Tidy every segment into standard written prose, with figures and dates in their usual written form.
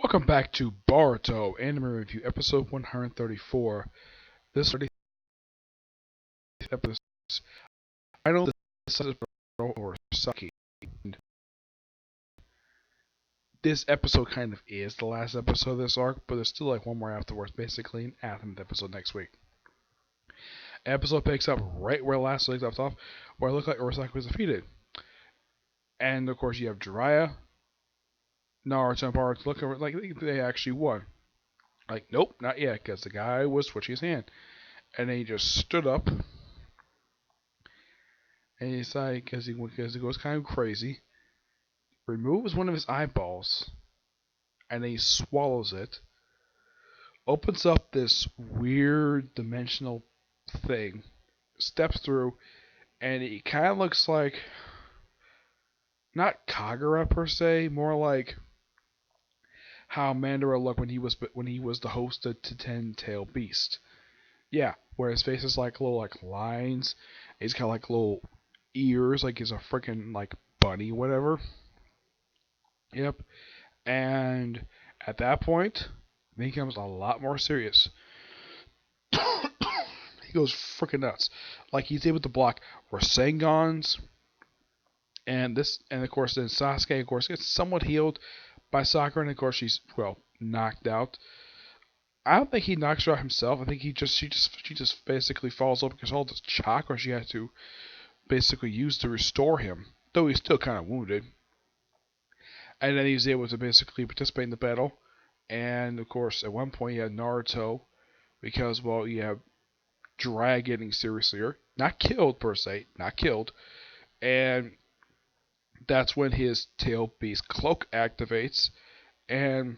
Welcome back to Boruto Anime Review, episode 134. This 30th episode, I know this is Urashiki. This episode kind of is the last episode of this arc, but there's still like one more afterwards, basically an Athens episode next week. Episode picks up right where last week left off, where it looked like Urashiki was defeated. And of course, you have Jiraiya, Naruto, and Boruto looking like they actually won. Like, nope, not yet, because the guy was switching his hand. And then he just stood up. And he's like, because he goes kind of crazy, removes one of his eyeballs, and then he swallows it, opens up this weird dimensional thing, steps through, and he kind of looks like, not Kagura per se, more like how Mandara looked when he was the host of the Ten Tail Beast. Yeah, where his face is like little like lines, he's got like little ears, like he's a freaking like bunny, whatever. Yep. And at that point, it becomes a lot more serious. He goes freaking nuts. Like he's able to block Rasengans, and of course then Sasuke, of course, gets somewhat healed by Sakura, and of course she's knocked out. I don't think he knocks her out himself. I think she just basically falls over because all the chakra she had to basically use to restore him. Though he's still kind of wounded, and then he's able to basically participate in the battle. And of course, at one point you had Naruto, because you have Jiraiya getting seriously hurt, not killed per se, not killed, and that's when his tail beast cloak activates and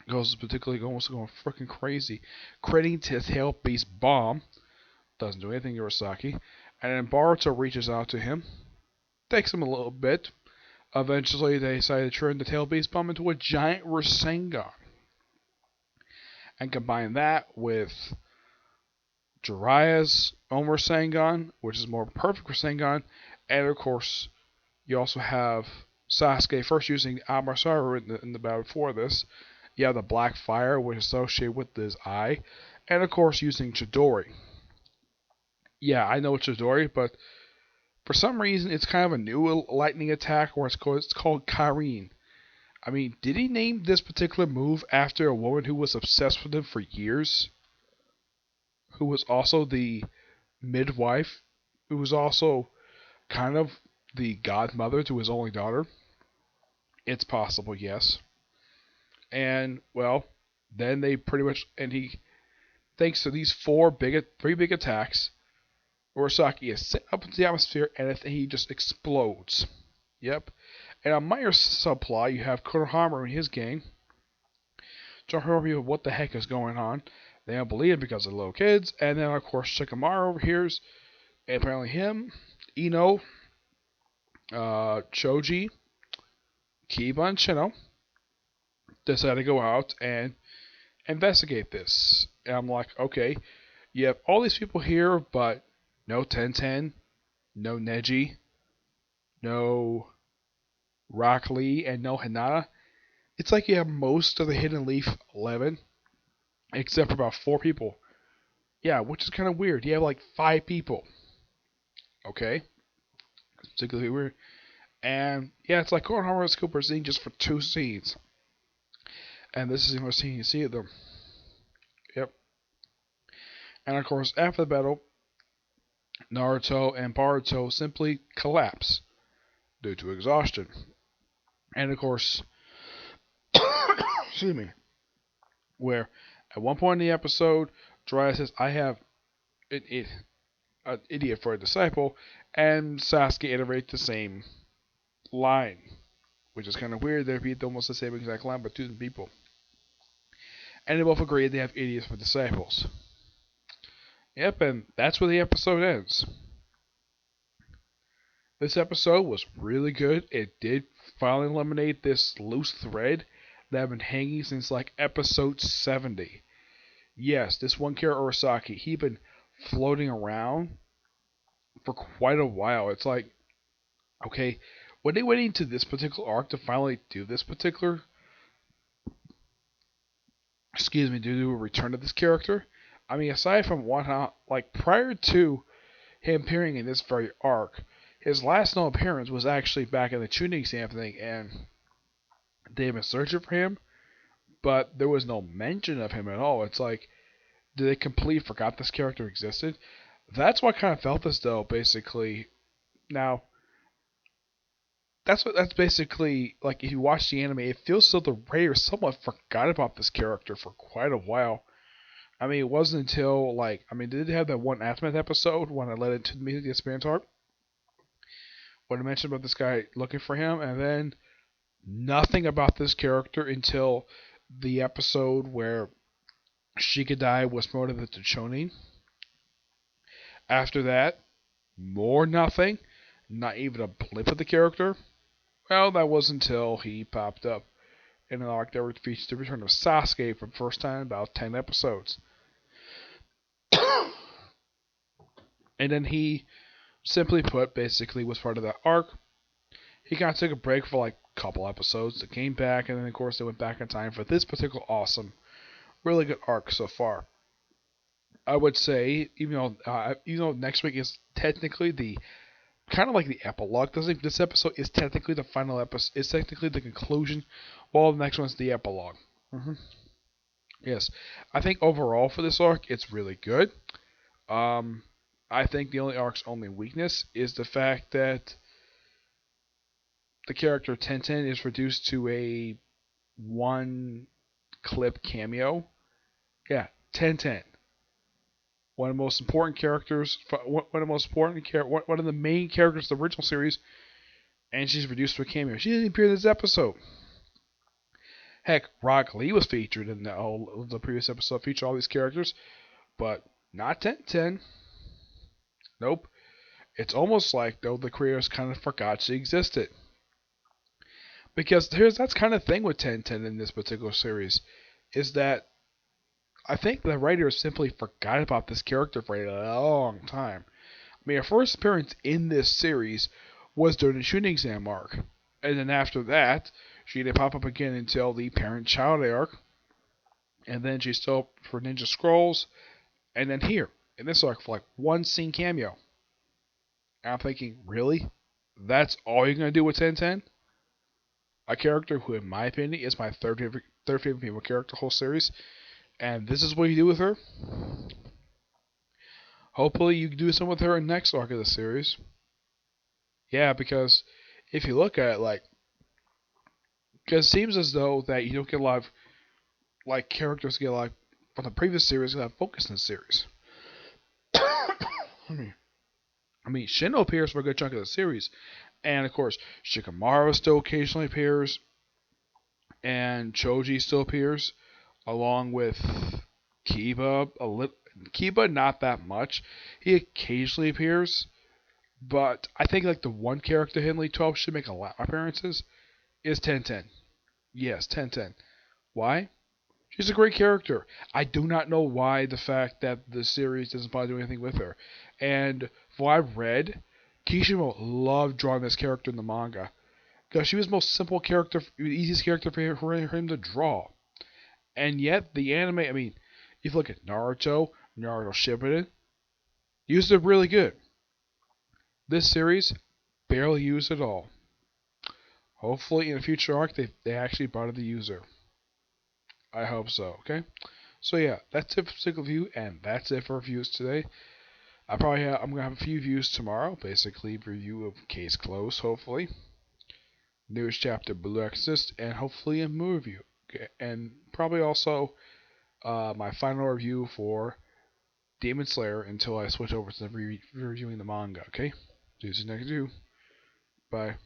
goes particularly almost going freaking crazy, creating his tail beast bomb. Doesn't do anything to Urashiki, and then Boruto reaches out to him, takes him a little bit. Eventually, they decide to turn the tail beast bomb into a giant Rasengan, and combine that with Jiraiya's own Rasengan, which is more perfect Rasengan, and of course, you also have Sasuke first using Amasaru in the battle before this. You have the Black Fire, which is associated with his eye, and of course, using Chidori. Yeah, I know it's Chidori, but for some reason, it's kind of a new lightning attack, or it's called Karin. I mean, did he name this particular move after a woman who was obsessed with him for years? Who was also the midwife, who was also kind of the godmother to his only daughter? It's possible, yes. And then they pretty much he thanks to these three big attacks, Urasaki is sent up into the atmosphere and he just explodes. Yep. And on minor subplot, you have Konohamaru and his gang trying to figure what the heck is going on. They don't believe it because of the little kids, and then of course Shikamaru overhears, and apparently him, Ino, Choji, Kiba, and Shino decide to go out and investigate this. And I'm like, okay, you have all these people here, but no Tenten, no Neji, no Rock Lee, and no Hinata. It's like you have most of the Hidden Leaf 11, except for about 4 people. Yeah, which is kind of weird. You have like 5 people. Okay? It's particularly weird. And yeah, it's like Konohamaru and Cooper scene just for 2 scenes. And this is the most scene you see of them. Yep. And of course, after the battle, Naruto and Boruto simply collapse due to exhaustion. And of course, excuse me, where at one point in the episode, Jiraiya says, I have an idiot for a disciple, and Sasuke iterates the same line, which is kind of weird. They repeat almost the same exact line, but 2 different people. And they both agree they have idiots for disciples. Yep, and that's where the episode ends. This episode was really good. It did finally eliminate this loose thread that had been hanging since like episode 70. Yes, this one character Urasaki, he'd been floating around for quite a while. It's like, okay, when they went into this particular arc to finally do this particular excuse me, due to a return of this character. I mean, aside from like prior to him appearing in this very arc, his last known appearance was actually back in the tuning exam thing, and they've been searching for him, but there was no mention of him at all. It's like, did they completely forgot this character existed? That's what I kind of felt as though, basically. Now, that's basically like if you watch the anime, it feels as though the writers somewhat forgot about this character for quite a while. I mean, it wasn't until like they did have that one Aftermath episode when I led into me the Experience arc when I mentioned about this guy looking for him, and then nothing about this character until the episode where Shikadai was promoted to Chonin. After that, more nothing, not even a blip of the character. Well, that was until he popped up in an arc that featured the return of Sasuke for the first time in about 10 episodes. And then he, simply put, basically was part of that arc. He kind of took a break for like a couple episodes. It came back, and then of course they went back in time for this particular awesome, really good arc so far. I would say, even though next week is technically the kind of like the epilogue. Doesn't think this episode is technically the final episode. It's technically the conclusion, while the next one's the epilogue. Mm-hmm. Yes, I think overall for this arc, it's really good. Um, I think the only arc's only weakness is the fact that the character Tenten is reduced to a one clip cameo. Yeah, Tenten, one of the most important characters, one of the main characters of the original series, and she's reduced to a cameo. She didn't appear in this episode. Heck, Rock Lee was featured in the previous episode, featured all these characters, but not Tenten. Nope. It's almost like though the creators kind of forgot she existed. Because that's kind of thing with Tenten in this particular series, is that I think the writers simply forgot about this character for a long time. I mean, her first appearance in this series was during the shooting exam arc, and then after that, she didn't pop up again until the parent-child arc, and then she still for Ninja Scrolls, and then here in this arc for like one scene cameo. And I'm thinking, really? That's all you're gonna do with Tenten? A character who, in my opinion, is my third favorite female character whole series, and this is what you do with her? Hopefully you can do something with her in the next arc of the series. Yeah, because if you look at it, like, because it seems as though that you don't get a lot of, like, characters get, like, from the previous series that have focus in the series. I mean, Shindo appears for a good chunk of the series, and of course, Shikamaru still occasionally appears, and Choji still appears, along with Kiba. Kiba, not that much. He occasionally appears, but I think like the one character Henley 12 should make a lot of appearances is Tenten. Yes, Tenten. Why? She's a great character. I do not know why the fact that the series doesn't bother doing anything with her. And from what I've read, Kishimo loved drawing this character in the manga. Because she was the most simple character, easiest character for him to draw. And yet, the anime, I mean, if you look at Naruto Shippuden, used it really good. This series, barely used at all. Hopefully, in a future arc, they actually brought the user. I hope so, okay? So yeah, that's it for single view, and that's it for reviews today. I'm gonna have a few views tomorrow, basically review of Case Closed, hopefully. Newest chapter Blue Exorcist, and hopefully a movie review. Okay? And probably also my final review for Demon Slayer until I switch over to reviewing the manga, okay? See you next video. Bye.